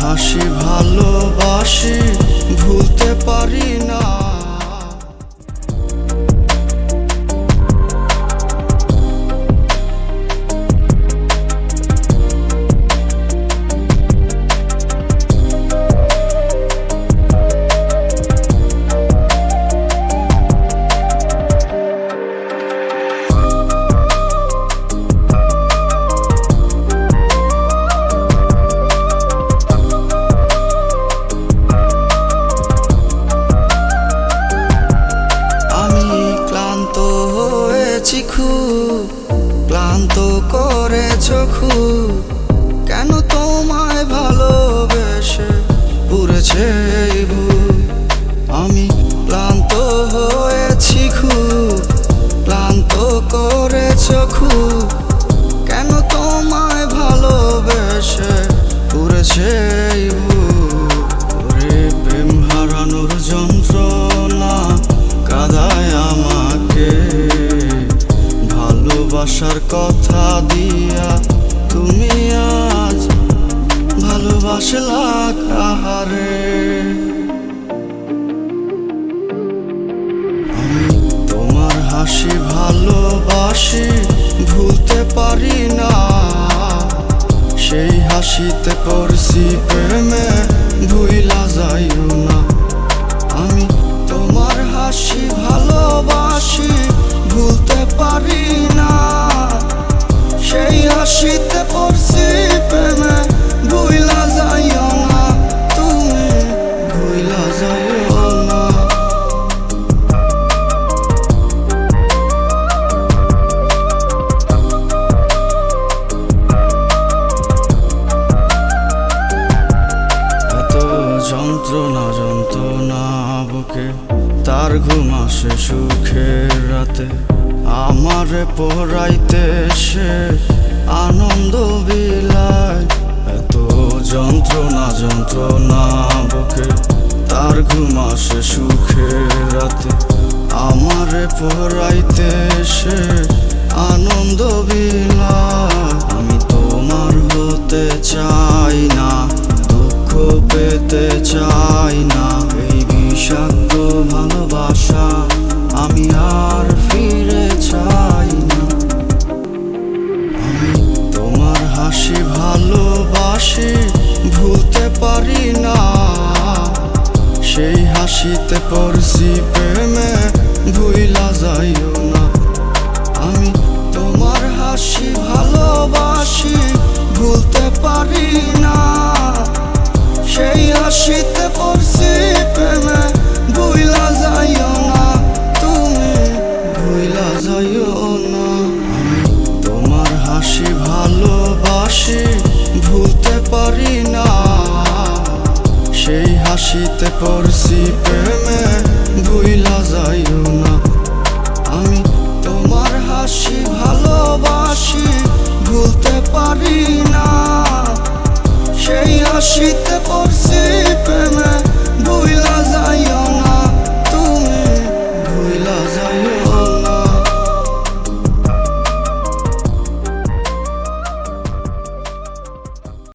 হাসি ভালোবাসি, ভুলতে পারি না। ক্লান্ত করেছ খুব, কেন তোমায় ভালোবেসে পুড়েছে এই বুক। আমি ক্লান্ত হয়েছি খুব, ক্লান্ত করেছ খুব, কেন তোমায় ভালোবেসে পুড়েছে এই বুক। ওরে প্রেম হারানোর যন্ত্রণা কাঁদায় আমাকে, ভালোবাসার কথা দিয়া তুমি আজ ভালোবাসলা কাহারে। আমি তোমার হাসি ভালোবাসি, ভুলতে পারি না। সেই হাসিতে পড়ছি প্রেমে, ভুইলা যাইও না। আমি তোমার হাসি ভালোবাসি, ভুলতে পারি না। সেই হাসিতে পড়ছি প্রেমে, ভুইলা যাইও না। তুমি ভুইলা যাইও না। এত যন্ত্রণা যন্ত্রণা বুকে, তার ঘুম আসে সুখের রাতে। আমারে পোড়াইতে সে আনন্দ বিলায়। এত যন্ত্রণা যন্ত্রণা বুকে, তার ঘুম আসে সুখের রাতে। আমারে পোড়াইতে সে আনন্দ বিলায়। আমি তোমার হতে চাই না, দুঃখ পেতে চাই না। এই বিষাক্ত ভালোবাসা আমি আর ফিরে চাই না। আমি তোমার হাসি ভালোবাসি, ভুলতে পারি না। সেই হাসিতে পড়ছি প্রেমে, ভুইলা যাইও না। আমি তোমার হাসি ভালোবাসি, ভুলতে পারি না। সেই হাসিতে পড়ছি প্রেমে, ভুইলা যাইও না। তুমি ভুইলা যাইও না। আমি তোমার হাসি ভালোবাসি, ভুলতে পারি না। সেই হাসিতে পড়ছি প্রেমে,